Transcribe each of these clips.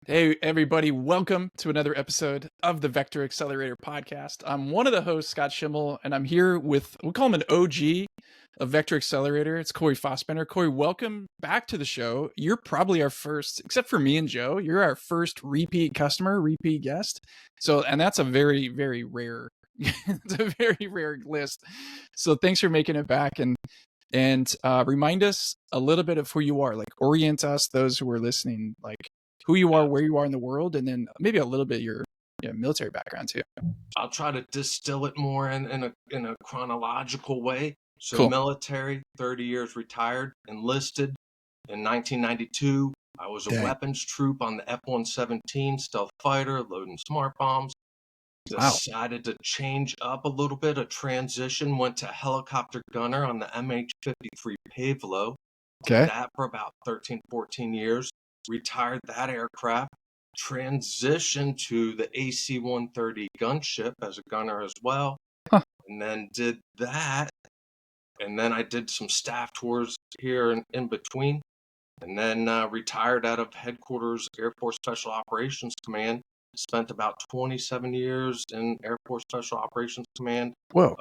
Hey, everybody, welcome to another episode of the Vector Accelerator podcast. I'm one of the hosts, Scott Schimmel, and I'm here with, we call him an OG of Vector Accelerator. It's Corey Fossbender. Corey, welcome back to the show. You're probably our first, except for me and Joe, you're our first repeat customer, repeat guest. And that's a very, very rare, it's a very rare list. So thanks for making it back and remind us a little bit of who you are, like orient us, those who are listening, like who you are, where you are in the world, and then maybe a little bit your military background too. I'll try to distill it more in a chronological way. So Cool. military, 30 years retired, enlisted in 1992. I was a weapons troop on the F-117 stealth fighter, loading smart bombs. Decided to change up a little bit, a transition, went to helicopter gunner on the MH-53 Pavlo. Okay. Did that for about 13, 14 years. Retired that aircraft, transitioned to the AC-130 gunship as a gunner as well, and then did that, and then I did some staff tours here in between, and then retired out of headquarters Air Force Special Operations Command. Spent about 27 years in Air Force Special Operations Command. Whoa.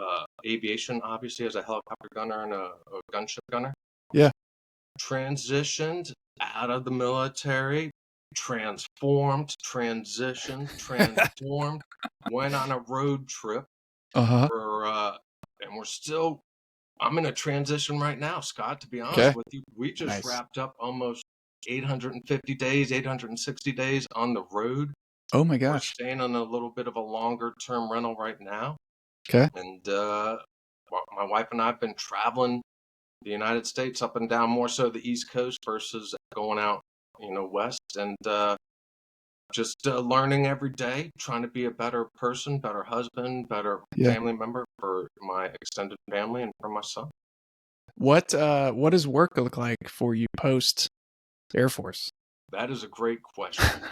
Aviation, obviously, as a helicopter gunner and a gunship gunner. Yeah. Transitioned out of the military, transitioned, went on a road trip. And I'm in a transition right now, Scott, to be honest with you. We just wrapped up almost 850 days, 860 days on the road. Oh my gosh. We're staying on a little bit of a longer term rental right now. Okay. And my wife and I have been traveling the United States up and down, more so the East Coast versus going out, west, and just learning every day, trying to be a better person, better husband, better family member for my extended family and for my son. What does work look like for you post Air Force? That is a great question.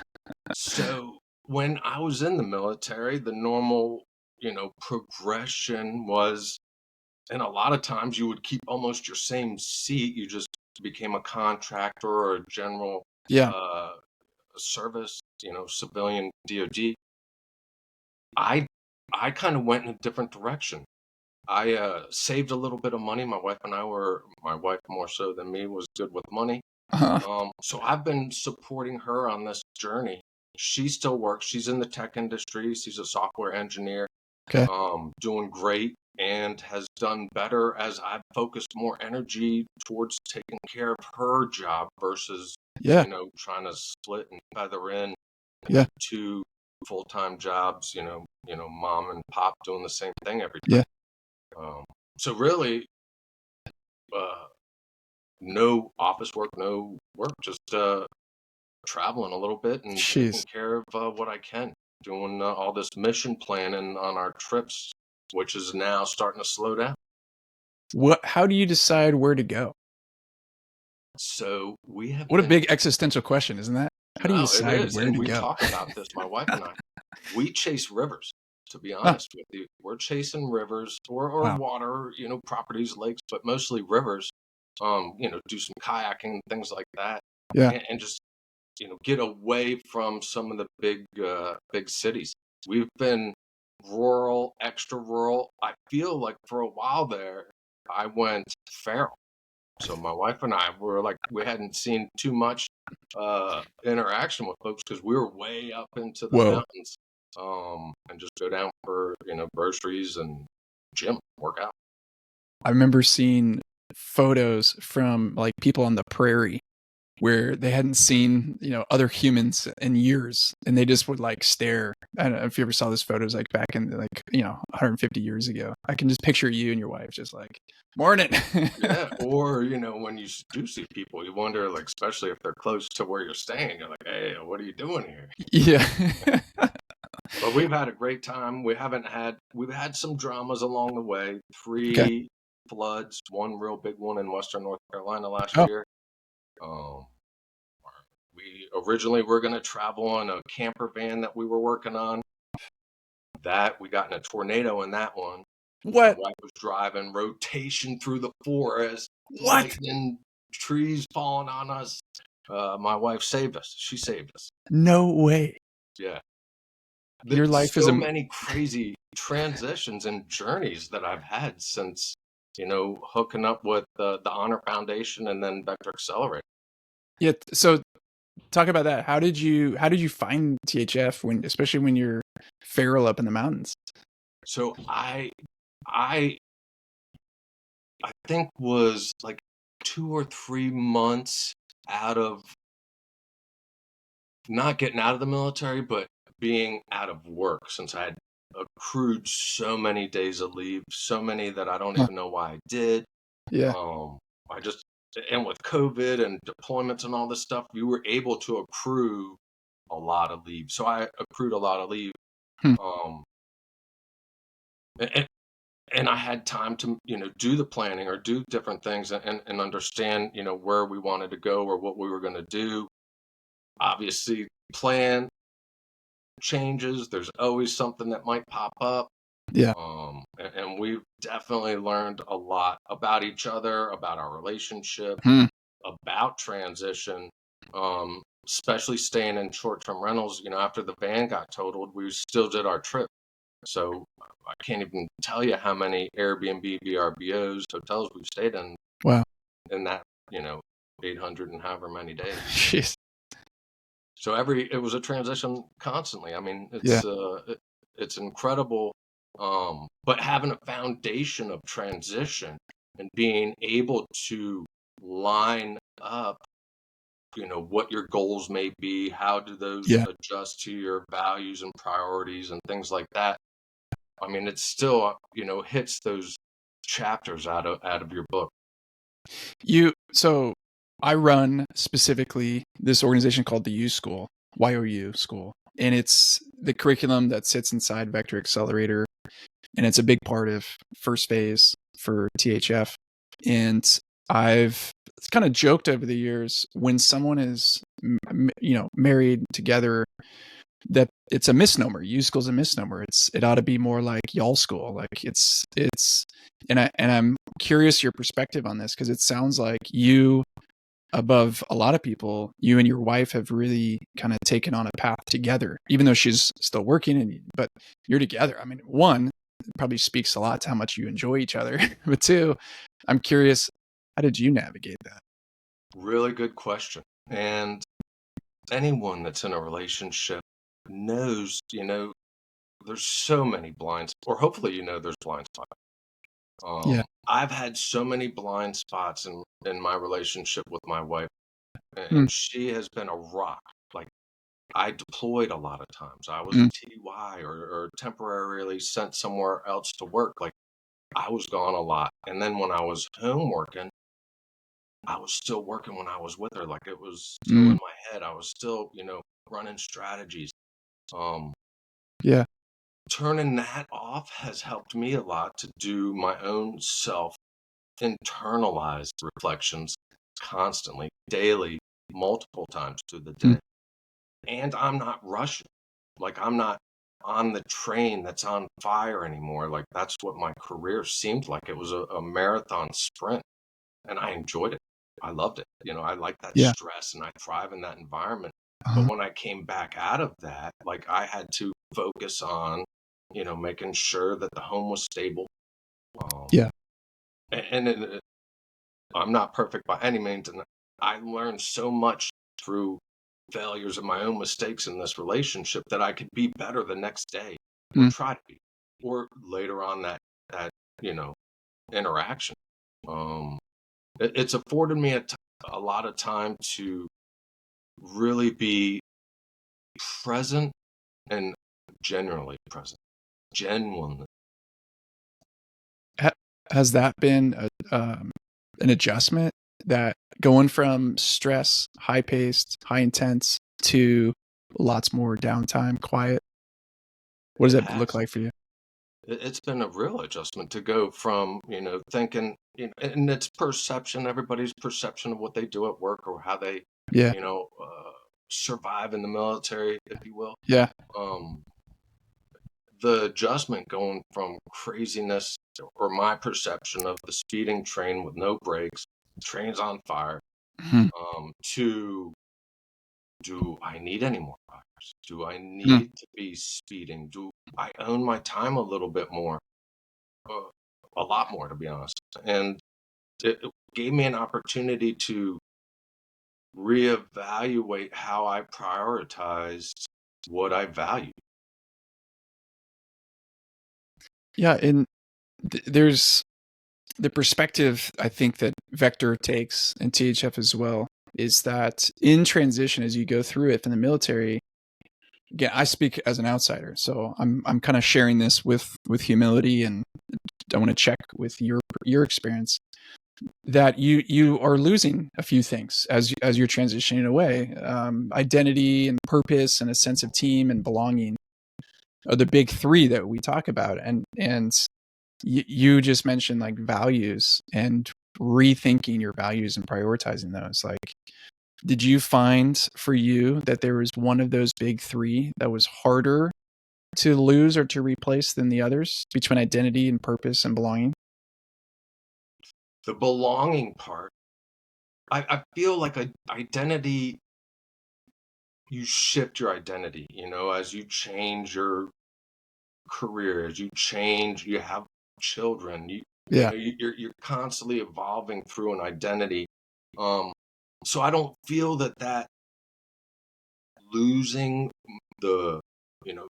So when I was in the military, the normal, progression was, and a lot of times you would keep almost your same seat. You just became a contractor or a general service, civilian DOD. I kind of went in a different direction. I saved a little bit of money. My wife more so than me, was good with money. So I've been supporting her on this journey. She still works. She's in the tech industry. She's a software engineer. Doing great, and has done better as I've focused more energy towards taking care of her job versus, trying to split and feather in two full-time jobs, mom and pop doing the same thing every day. So really, no office work, no work, just traveling a little bit and taking care of what I can. Doing all this mission planning on our trips, which is now starting to slow down. How do you decide where to go? So we have. What a big existential question, isn't that? How do you decide where to go? We talk about this, my wife and I. We chase rivers. To be honest with you, we're chasing rivers or water, properties, lakes, but mostly rivers. Do some kayaking, things like that. And just get away from some of the big cities. We've been rural, extra rural. I feel like for a while there, I went feral. So my wife and I were like, we hadn't seen too much interaction with folks because we were way up into the mountains, and just go down for groceries and gym, work out. I remember seeing photos from like people on the prairie where they hadn't seen, other humans in years, and they just would like stare. I don't know if you ever saw those photos, like back in 150 years ago. I can just picture you and your wife just like, morning. Or, when you do see people, you wonder, like, especially if they're close to where you're staying, you're like, hey, what are you doing here? Yeah. But we've had a great time. We've had some dramas along the way. 3 floods, one real big one in Western North Carolina last year. We originally were going to travel on a camper van that we were working on. We got in a tornado in that one. What? My wife was driving, rotation through the forest, lightning, trees falling on us. My wife saved us. She saved us. No way. Yeah. Your life is So many crazy transitions and journeys that I've had since, hooking up with the Honor Foundation and then Vector Accelerator. Yeah. So talk about that. How did you find THF especially when you're feral up in the mountains? So I think was like 2 or 3 months out of not getting out of the military, but being out of work, since I had accrued so many days of leave, so many that I don't Huh. even know why I did. Yeah. Um, I just, and with COVID and deployments and all this stuff, you were able to accrue a lot of leave. So I accrued a lot of leave. Hmm. Um, and, and I had time to, do the planning or do different things and understand, where we wanted to go or what we were going to do. Obviously, plan changes. There's always something that might pop up. Yeah. And we've definitely learned a lot about each other, about our relationship, Hmm. about transition, especially staying in short-term rentals. After the van got totaled, we still did our trip. So I can't even tell you how many Airbnb, VRBOs, hotels we've stayed Wow. in that, 800 and however many days. Jeez. So it was a transition constantly. I mean, Yeah. it's incredible. But having a foundation of transition and being able to line up, what your goals may be, how do those Yeah. adjust to your values and priorities and things like that. I mean, it still, hits those chapters out of your book. So I run specifically this organization called the U School, YOU School, and it's the curriculum that sits inside Vector Accelerator, and it's a big part of first phase for THF. And I've kind of joked over the years when someone is, married together, that it's a misnomer. U School's a misnomer. It ought to be more like y'all school. Like and I'm curious your perspective on this, because it sounds like you, above a lot of people, you and your wife have really kind of taken on a path together, even though she's still working, but you're together. I mean, one, it probably speaks a lot to how much you enjoy each other, but two, I'm curious, how did you navigate that? Really good question. And anyone that's in a relationship knows, there's so many blind spots, or hopefully there's blind spots. Yeah. I've had so many blind spots in my relationship with my wife, Mm, and she has been a rock. Like, I deployed a lot of times. I was mm, TDY or temporarily sent somewhere else to work. Like, I was gone a lot. And then when I was home working, I was still working when I was with her. Like, it was still mm, in my head. I was still, running strategies. Um, yeah. Turning that off has helped me a lot to do my own self internalized reflections constantly, daily, multiple times through the Mm, day. And I'm not rushing. Like, I'm not on the train that's on fire anymore. Like, that's what my career seemed like. It was a marathon sprint, and I enjoyed it. I loved it. I like that yeah. stress and I thrive in that environment. But Uh-huh. when I came back out of that, like, I had to focus on, making sure that the home was stable. Um, Yeah. and I'm not perfect by any means, and I learned so much through failures and my own mistakes in this relationship that I could be better the next day, or Mm, try to be, or later on that you know interaction. Um, it's afforded me a lot of time to really be present and genuinely present, genuinely. ha- has that been an adjustment, that going from stress, high paced, high intense, to lots more downtime, quiet? What does It that look has. like for you? It's been a real adjustment to go from, thinking, and it's perception, everybody's perception of what they do at work or how they, Yeah. you know, uh, survive in the military, if you will. Yeah. Um, the adjustment going from craziness, or my perception of the speeding train with no brakes, trains on fire, Mhm. to do I need any more tires? Do I Mm. need to be speeding? Do I own my time a little bit more? Uh, a lot more, to be honest. And it gave me an opportunity to reevaluate how I prioritized what I value. Yeah, and there's the perspective I think that Vector takes and THF as well is that in transition as you go through it in the military, again, I speak as an outsider, so I'm kind of sharing this with humility, and I want to check with your experience that you are losing a few things as you're transitioning away. Identity and purpose and a sense of team and belonging are the big three that we talk about, and you just mentioned like values and rethinking your values and prioritizing those. Like, did you find for you that there was one of those big three that was harder to lose or to replace than the others between identity and purpose and belonging? The belonging part, I feel like identity, you shift your identity, as you change your career, as you change, you have children, Yeah. you're constantly evolving through an identity. Um, so I don't feel that losing the,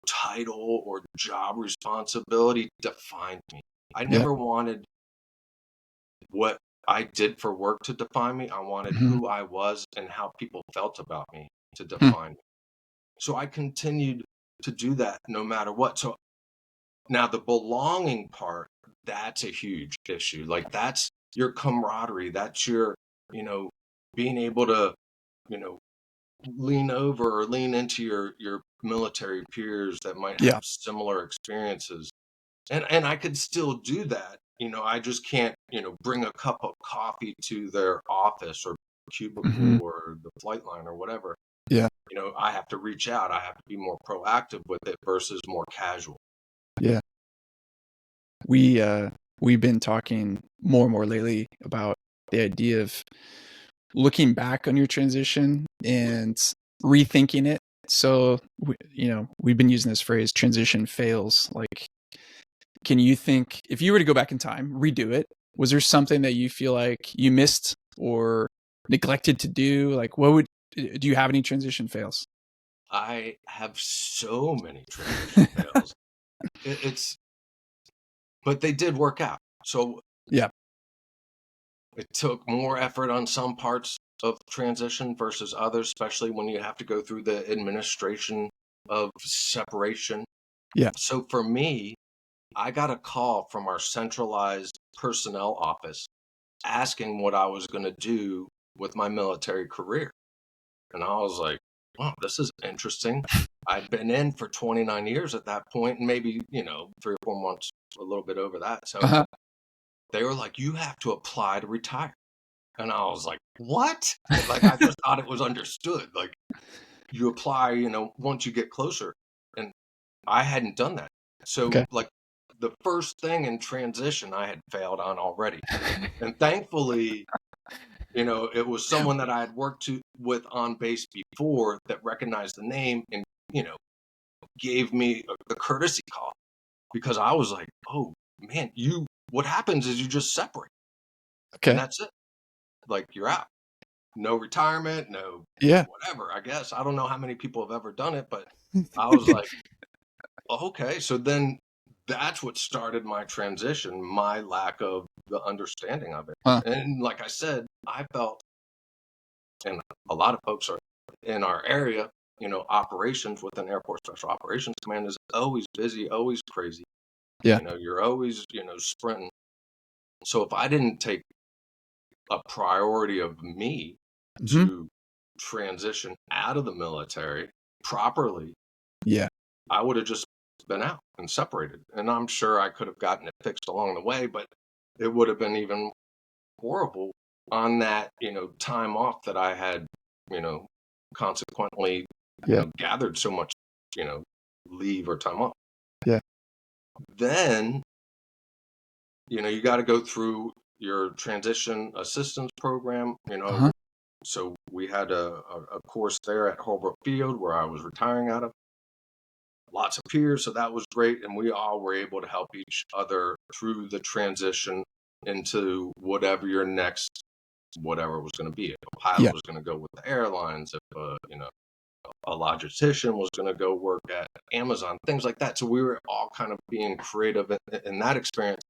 title or job responsibility defined me. I Yeah. never wanted what I did for work to define me. I wanted Mm-hmm. who I was and how people felt about me to Hmm. define me. So I continued to do that no matter what. So now the belonging part, that's a huge issue. Like that's your camaraderie. That's your, you know, being able to, you know, lean over or lean into your military peers that might Yeah. have similar experiences. And I could still do that. I just can't, bring a cup of coffee to their office or Mm-hmm. cubicle or the flight line or whatever. Yeah. I have to reach out. I have to be more proactive with it versus more casual. Yeah. We've been talking more and more lately about the idea of looking back on your transition and rethinking it. So, we've been using this phrase transition fails. Like, can you think if you were to go back in time, redo it, was there something that you feel like you missed or neglected to do? Like, do you have any transition fails? I have so many transition fails. It's, but they did work out. So Yeah. it took more effort on some parts of transition versus others, especially when you have to go through the administration of separation. Yeah. So for me, I got a call from our centralized personnel office asking what I was going to do with my military career. And I was like, wow, this is interesting. I'd been in for 29 years at that point, and maybe, 3 or 4 months, a little bit over that. So Uh-huh. they were like, you have to apply to retire. And I was like, what? Like, I just thought it was understood. Like, you apply, once you get closer. And I hadn't done that. So, Okay. like, the first thing in transition I had failed on already. And thankfully, it was someone that I had worked with on base before that recognized the name and, gave me the courtesy call because I was like, oh man, what happens is you just separate and Okay. that's it. Like you're out. No retirement, no Yeah. whatever, I guess. I don't know how many people have ever done it, but I was like, oh, okay. So then that's what started my transition, my lack of the understanding of it. Huh. And like I said, I felt, and a lot of folks are in our area, operations within Air Force Special Operations Command is always busy, always crazy. Yeah. You're always, sprinting. So if I didn't take a priority of me Mm-hmm. to transition out of the military properly, Yeah. I would have just been out and separated. And I'm sure I could have gotten it fixed along the way, but it would have been even horrible on that, time off that I had, you know, consequently, Yeah. gathered so much, you know, leave or time off. Yeah. Then, you got to go through your transition assistance program, Uh-huh. So we had a course there at Holbrook Field where I was retiring out of. Lots of peers, so that was great. And we all were able to help each other through the transition into whatever your next, whatever was going to be. If a pilot was going to go with the airlines, if a logistician was going to go work at Amazon, things like that. So we were all kind of being creative in that experience.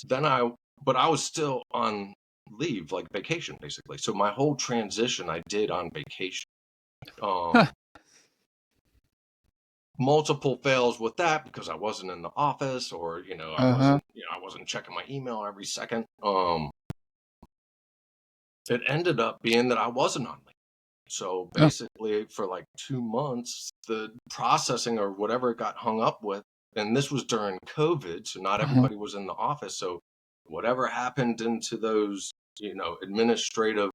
But I was still on leave, like vacation, basically. So my whole transition I did on vacation. Multiple fails with that because I wasn't in the office, or I wasn't checking my email every second. It ended up being that I wasn't on leave. So basically, for like 2 months, the processing or whatever it got hung up with, and this was during COVID, so not everybody was in the office. So whatever happened into those, administrative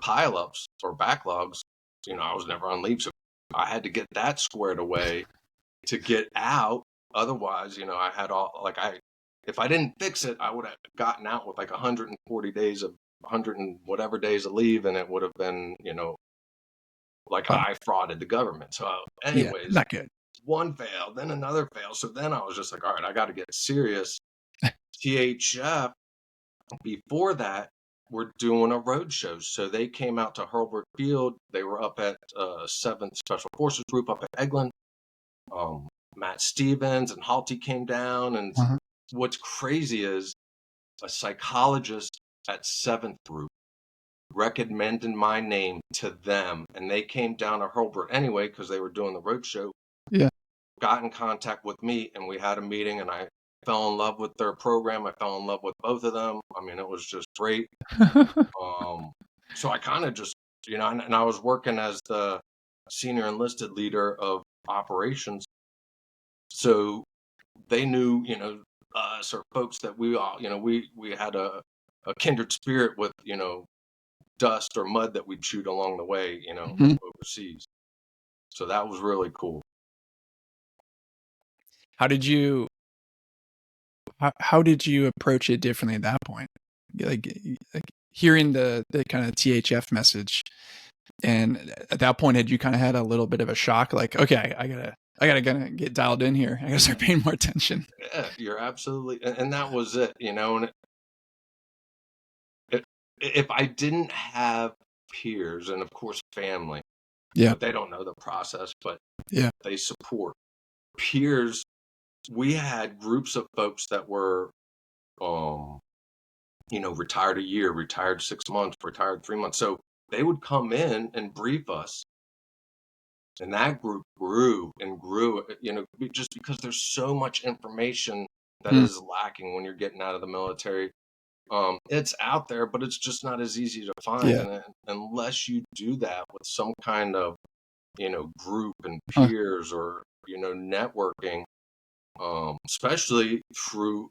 pileups or backlogs, I was never on leave. So I had to get that squared away to get out. Otherwise, I had if I didn't fix it, I would have gotten out with like 140 days of 100 and whatever days of leave, and it would have been, I frauded the government. So anyways, not good. One fail, then another fail. So then I was just like, all right, I got to get serious. THF, before that, we're doing a road show. So they came out to Holbrook Field. They were up at 7th Special Forces Group up at Eglin. Matt Stevens and Halty came down. And what's crazy is a psychologist at 7th Group recommended my name to them. And they came down to Holbrook anyway because they were doing the road show. Yeah. Got in contact with me, and we had a meeting, and I fell in love with their program. I fell in love with both of them. I mean, it was just great. So I kind of just, and I was working as the senior enlisted leader of operations. So they knew, us or folks that we all, we had a kindred spirit with, dust or mud that we chewed along the way, overseas. So that was really cool. How did you approach it differently at that point? Like hearing the kind of THF message, and at that point, had you kind of had a little bit of a shock? Like, okay, I gotta get dialed in here. I gotta start paying more attention. Yeah, you're absolutely, and that was it. And if I didn't have peers, and of course family, but they don't know the process, but they support peers. We had groups of folks that were, retired a year, retired 6 months, retired 3 months. So they would come in and brief us. And that group grew and grew, just because there's so much information that is lacking when you're getting out of the military. It's out there, but it's just not as easy to find. And unless you do that with some kind of, group and peers or, networking, especially through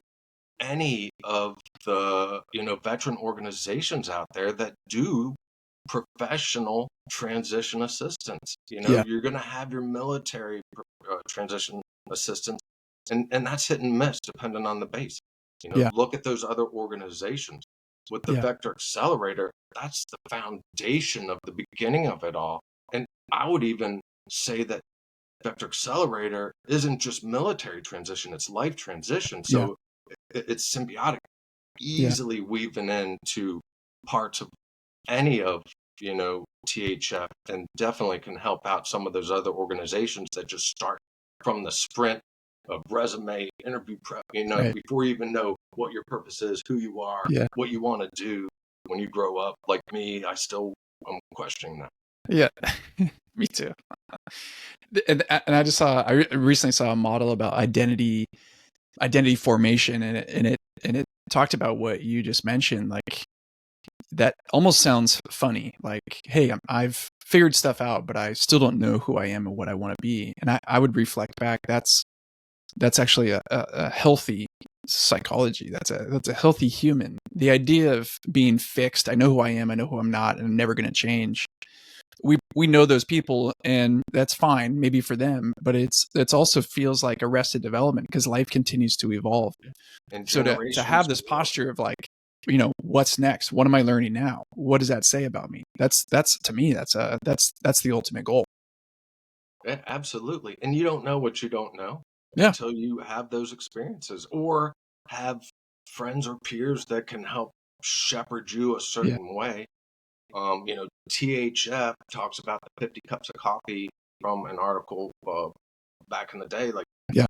any of the, veteran organizations out there that do professional transition assistance. You're going to have your military transition assistance, and that's hit and miss depending on the base. Look at those other organizations. With the Vector Accelerator, that's the foundation of the beginning of it all. And I would even say that Vector Accelerator isn't just military transition, it's life transition. So it's symbiotic, easily weaving into parts of any of, THF, and definitely can help out some of those other organizations that just start from the sprint of resume, interview prep, before you even know what your purpose is, who you are, what you want to do when you grow up. Like me, I'm questioning that. Yeah, me too. And I recently saw a model about identity formation, and it talked about what you just mentioned. Like, that almost sounds funny. Like, hey, I've figured stuff out, but I still don't know who I am and what I want to be. And I would reflect back. That's actually a healthy psychology. That's a healthy human. The idea of being fixed. I know who I am. I know who I'm not, and I'm never going to change. We know those people, and that's fine, maybe for them, but it's also feels like arrested development because life continues to evolve. And so to have this posture of like, what's next? What am I learning now? What does that say about me? That's to me, that's the ultimate goal. Yeah, absolutely. And you don't know what you don't know Yeah. until you have those experiences or have friends or peers that can help shepherd you a Yeah. certain way. THF talks about the 50 cups of coffee from an article back in the day. Like, Yeah.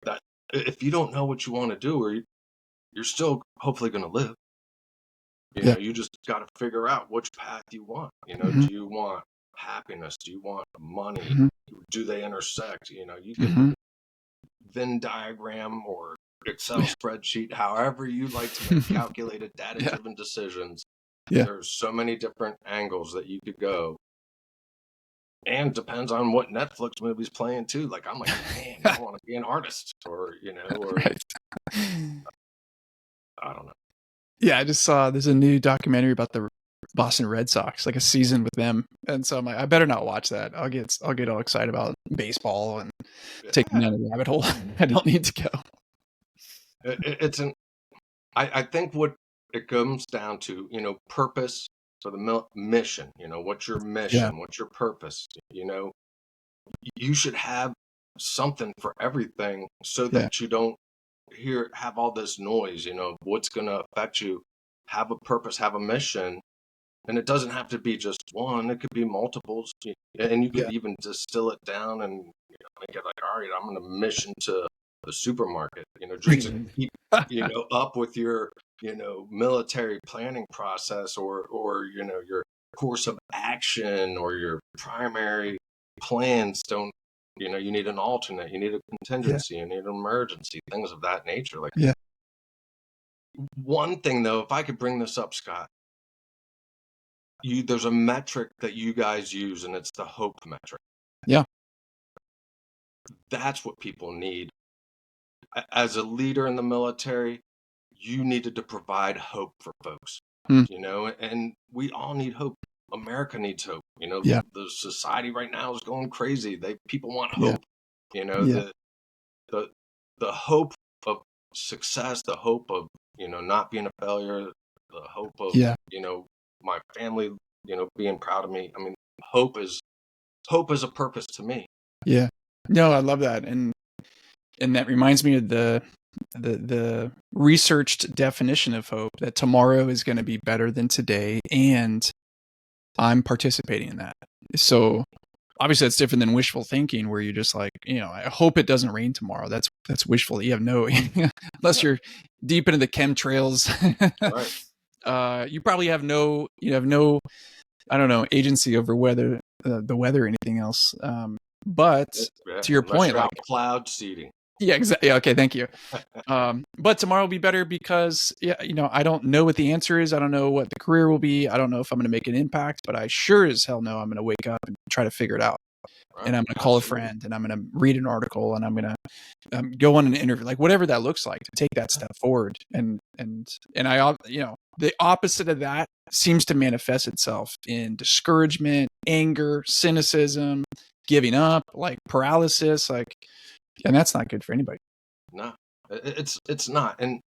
that, if you don't know what you want to do, or you're still hopefully going to live. Yeah. You just got to figure out which path you want. Mm-hmm. Do you want happiness? Do you want money? Mm-hmm. Do they intersect? You can Mm-hmm. Venn diagram or Excel spreadsheet, however you like to make calculated Yeah. data-driven decisions. Yeah. There's so many different angles that you could go. And depends on what Netflix movie's playing too. Like, I'm like, man, I want to be an artist, or Right. I don't know. Yeah, I just saw there's a new documentary about the Boston Red Sox, like a season with them, and so I'm like, I better not watch that. I'll get all excited about baseball and take me down the rabbit hole. I don't need to go. I think what it comes down to, purpose for the mission. What's your mission? Yeah. What's your purpose? You should have something for everything so Yeah. that you don't have all this noise. What's going to affect you. Have a purpose, have a mission. And it doesn't have to be just one. It could be multiples, and you could Yeah. even distill it down and make it like, all right, I'm on a mission to the supermarket. Just to keep up with your military planning process, or your course of action, or your primary plans. Don't you need an alternate? You need a contingency. You need an emergency. Things of that nature. Like, Yeah. one thing though, if I could bring this up, Scott. There's a metric that you guys use, and it's the hope metric. Yeah. That's what people need. As a leader in the military, you needed to provide hope for folks, Hmm. and we all need hope. America needs hope. Yeah. The society right now is going crazy. People want Yeah. hope. Yeah. The hope of success, the hope of, not being a failure, the hope of, Yeah. my family, being proud of me. I mean, hope is a purpose to me. Yeah. No, I love that, and that reminds me of the researched definition of hope, that tomorrow is going to be better than today, and I'm participating in that. So obviously that's different than wishful thinking, where you're just like, I hope it doesn't rain tomorrow. That's wishful. You have no, unless you're deep into the chemtrails, Right. you probably have no, I don't know, agency over whether the weather or anything else. But to your point, like cloud seeding. Yeah, exactly. Yeah, okay, thank you. But tomorrow will be better because, I don't know what the answer is. I don't know what the career will be. I don't know if I'm going to make an impact, but I sure as hell know I'm going to wake up and try to figure it out. Right. And I'm going to call a friend, and I'm going to read an article, and I'm going to go on an interview, like whatever that looks like, to take that step forward. And I, the opposite of that seems to manifest itself in discouragement, anger, cynicism, giving up, like paralysis, and that's not good for anybody. No, it's not. And,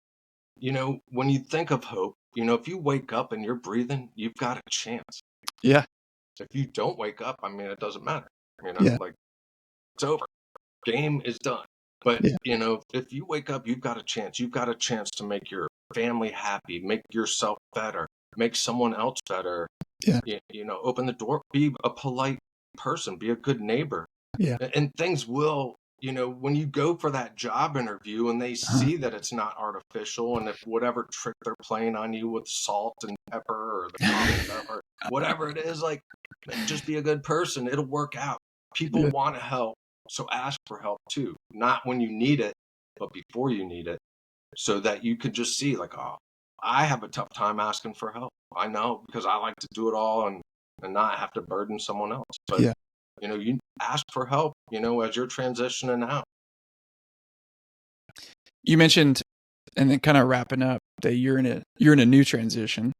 when you think of hope, if you wake up and you're breathing, you've got a chance. Yeah. If you don't wake up, I mean, it doesn't matter. Yeah. Like, it's over. Game is done. But, if you wake up, you've got a chance. You've got a chance to make your family happy, make yourself better, make someone else better. Yeah. Open the door, be a polite person, be a good neighbor. Yeah. And things will, when you go for that job interview and they see that it's not artificial, and if whatever trick they're playing on you with salt and pepper, or the coffee pepper, whatever it is, like, just be a good person. It'll work out. People want to help. So ask for help too. Not when you need it, but before you need it, so that you can just see, like, oh, I have a tough time asking for help. I know, because I like to do it all and not have to burden someone else. But you ask for help, as you're transitioning out. You mentioned, and then kind of wrapping up, that you're in a new transition,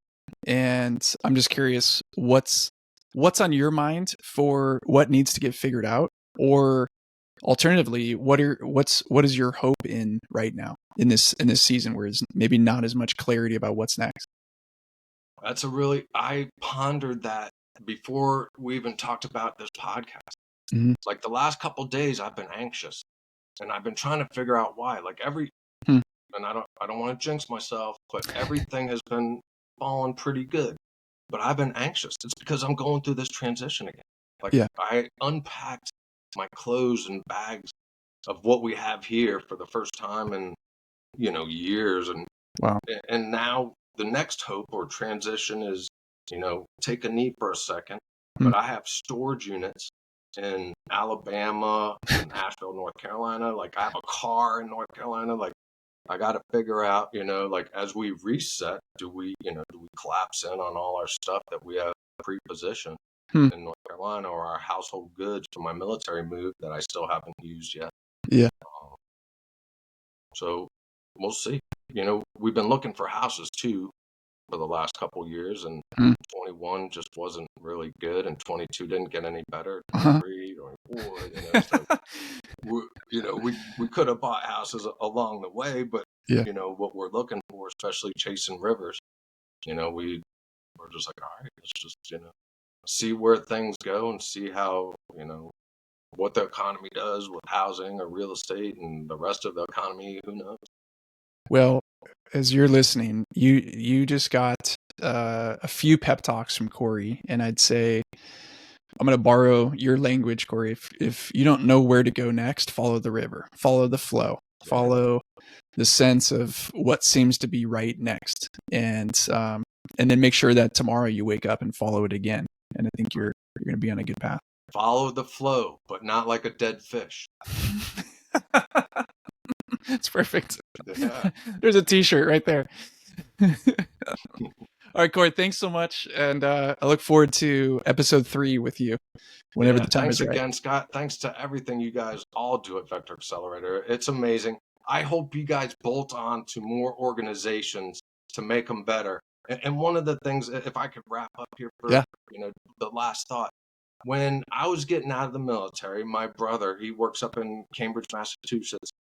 and I'm just curious, what's on your mind for what needs to get figured out, or alternatively, what is your hope in right now in this season where there's maybe not as much clarity about what's next? I pondered that before we even talked about this podcast. Mm-hmm. Like the last couple of days, I've been anxious, and I've been trying to figure out why. Like and I don't want to jinx myself, but everything has been falling pretty good. But I've been anxious. It's because I'm going through this transition again. Like Yeah. I unpacked my clothes and bags of what we have here for the first time in, years. Wow. And now the next hope or transition is, take a knee for a second. Mm. But I have storage units in Alabama and Asheville, North Carolina. Like I have a car in North Carolina. Like I got to figure out, like as we reset, do we collapse in on all our stuff that we have pre-positioned Hmm. in North Carolina, or our household goods for my military move that I still haven't used yet? Yeah. So we'll see. We've been looking for houses too for the last couple of years, and 21 just wasn't really good, and 22 didn't get any better. 23, 24, so we could have bought houses along the way, but Yeah. what we're looking for, especially chasing rivers, we're just like, all right, let's just see where things go and see how what the economy does with housing or real estate and the rest of the economy. Who knows? Well, as you're listening, you just got a few pep talks from Corey, and I'd say I'm going to borrow your language, Corey. If you don't know where to go next, follow the river, follow the flow, follow the sense of what seems to be right next, and then make sure that tomorrow you wake up and follow it again. And I think you're going to be on a good path. Follow the flow, but not like a dead fish. It's perfect. Yeah. There's a t-shirt right there. All right, Corey, thanks so much. And I look forward to episode 3 with you whenever the time is right. Thanks again, Scott. Thanks to everything you guys all do at Vector Accelerator. It's amazing. I hope you guys bolt on to more organizations to make them better. And one of the things, if I could wrap up here for the last thought, when I was getting out of the military, my brother, he works up in Cambridge, Massachusetts.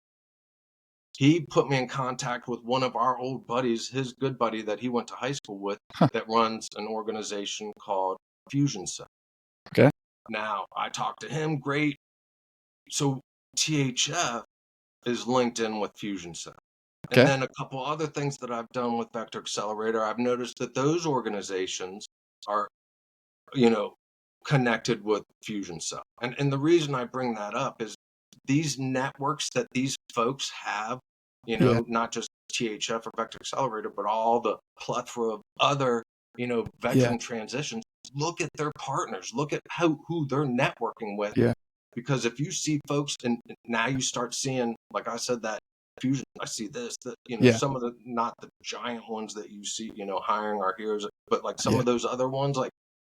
He put me in contact with one of our old buddies, his good buddy that he went to high school with, that runs an organization called Fusion Cell. Okay. Now, I talked to him, great. So THF is linked in with Fusion Cell. Okay. And then a couple other things that I've done with Vector Accelerator, I've noticed that those organizations are, connected with Fusion Cell. And the reason I bring that up is these networks that these folks have, not just THF or Vector Accelerator, but all the plethora of other, veteran transitions. Look at their partners. Look at who they're networking with. Yeah. Because if you see folks, and now you start seeing, like I said, that Fusion, I see this, some of the, not the giant ones that you see, hiring our heroes, but like some of those other ones, like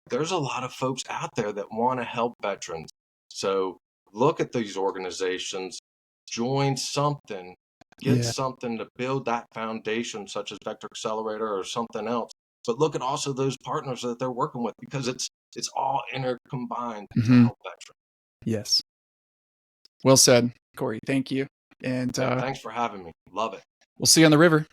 there's a lot of folks out there that want to help veterans. So look at these organizations, join something, get something to build that foundation, such as Vector Accelerator or something else. But look at also those partners that they're working with, because it's all intercombined to help veterans. Yes. Well said, Corey. Thank you. And thanks for having me. Love it. We'll see you on the river.